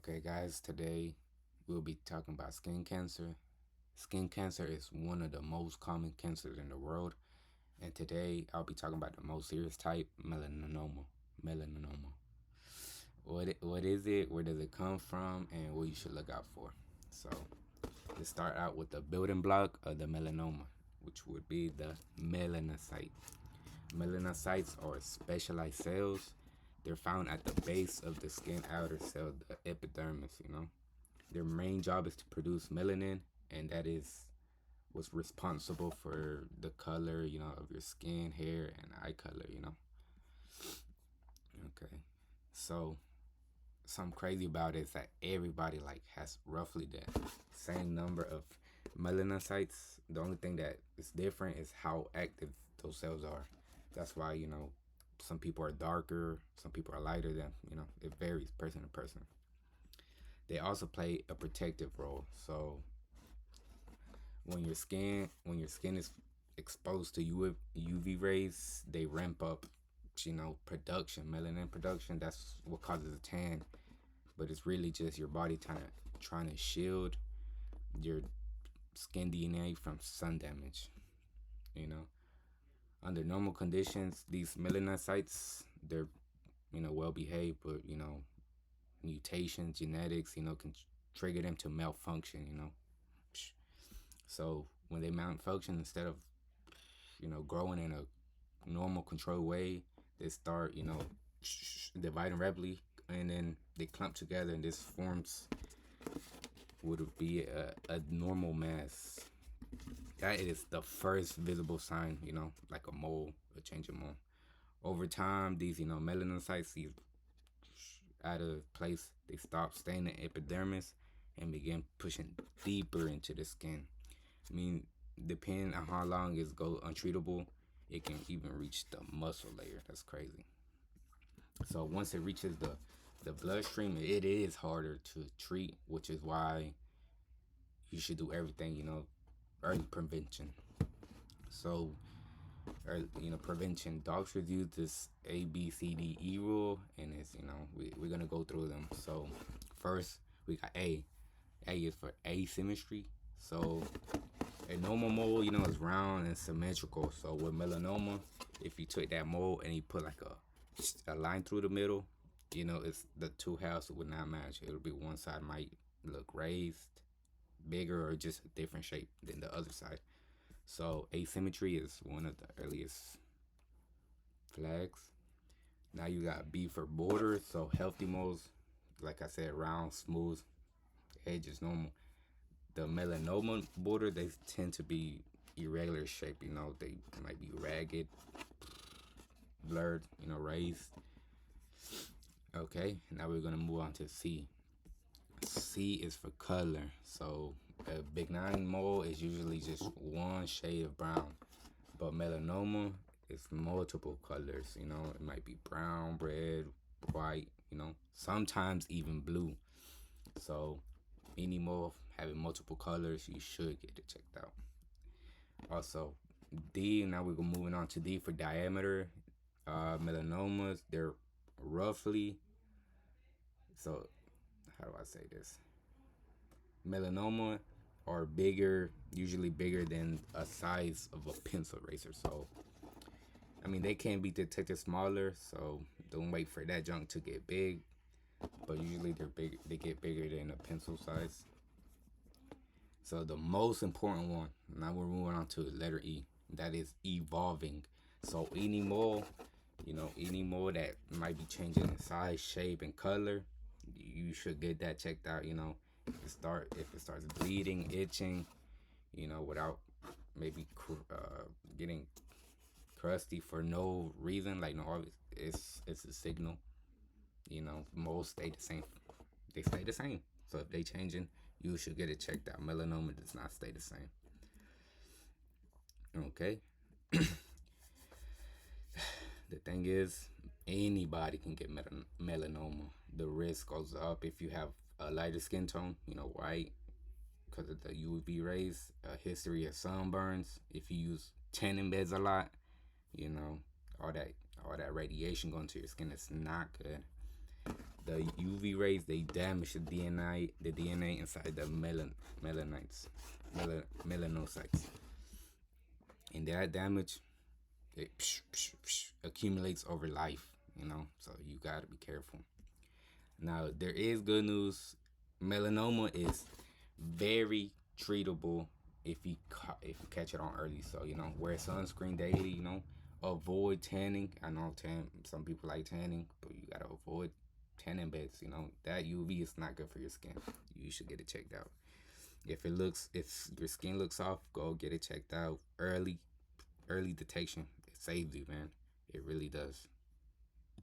Okay, guys, today we'll be talking about skin cancer. Skin cancer is one of the most common cancers in the world, and today I'll be talking about the most serious type, melanoma. Melanoma. What is it? Where does it come from? And what you should look out for. So let's start out with the building block of the melanoma, which would be the melanocyte. Melanocytes are specialized cells. They're found at the base of the skin outer cell, the epidermis. Their main job is to produce melanin, and that is what's responsible for the color, of your skin, hair, and eye color. Okay. So something crazy about it is that everybody like has roughly the same number of melanocytes. The only thing that is different is how active those cells are. That's why, some people are darker, some people are lighter than, it varies person to person. They also play a protective role. So when your skin is exposed to UV rays, they ramp up, production, melanin production. That's what causes a tan. But it's really just your body trying to shield your skin DNA from sun damage. You know, under normal conditions, these melanocytes they're well behaved, but mutations, genetics, can trigger them to malfunction. So when they malfunction, instead of growing in a normal controlled way, they start dividing rapidly, and then they clump together, and this forms would be a normal mass. That is the first visible sign, like a mole, a change of mole. Over time, these melanocytes, these out of place, they stop staying in the epidermis and begin pushing deeper into the skin. I mean, depending on how long it's go untreatable, it can even reach the muscle layer. That's crazy. So once it reaches the bloodstream, it is harder to treat, which is why you should do everything, early prevention. So, prevention. Doctors use this ABCDE rule, and we're gonna go through them. So, first we got A. A is for asymmetry. So, a normal mole, is round and symmetrical. So, with melanoma, if you took that mole and you put like a line through the middle, it's the two halves would not match. It'll be one side might look raised, bigger, or just a different shape than the other side. So asymmetry is one of the earliest flags. Now you got B for border. So healthy moles, like I said, round, smooth, edges normal. The melanoma border, they tend to be irregular shape. They might be ragged, blurred, raised. Okay, now we're gonna move on to C. C is for color. So a benign mole is usually just one shade of brown, but melanoma is multiple colors. It might be brown, red, white, sometimes even blue. So any mole having multiple colors, you should get it checked out. Also, D. Now we're moving on to D for diameter. Melanomas, they're roughly. So how do I say this? Melanoma are bigger, usually bigger than a size of a pencil eraser. So, I mean, they can be detected smaller, so don't wait for that junk to get big. But usually they're big. They get bigger than a pencil size. So the most important one. Now we're moving on to letter E. That is evolving. So any mole that might be changing in size, shape, and color, you should get that checked out. If it starts bleeding, itching, without maybe getting crusty for no reason, like no, it's a signal. Moles stay the same. They stay the same. So if they changing, you should get it checked out. Melanoma does not stay the same. Okay. The thing is, anybody can get melanoma. The risk goes up if you have a lighter skin tone, white, because of the UV rays, a history of sunburns. If you use tanning beds a lot, you know, all that radiation going to your skin is not good. The UV rays, they damage the DNA inside the melanites, melanocytes, and that damage, it accumulates over life. So you gotta be careful. Now there is good news. Melanoma is very treatable if you catch it on early. So wear sunscreen daily. Avoid tanning. I know some people like tanning, but you gotta avoid tanning beds. That UV is not good for your skin. You should get it checked out. If your skin looks off, go get it checked out early. Early detection, it saves you, man. It really does.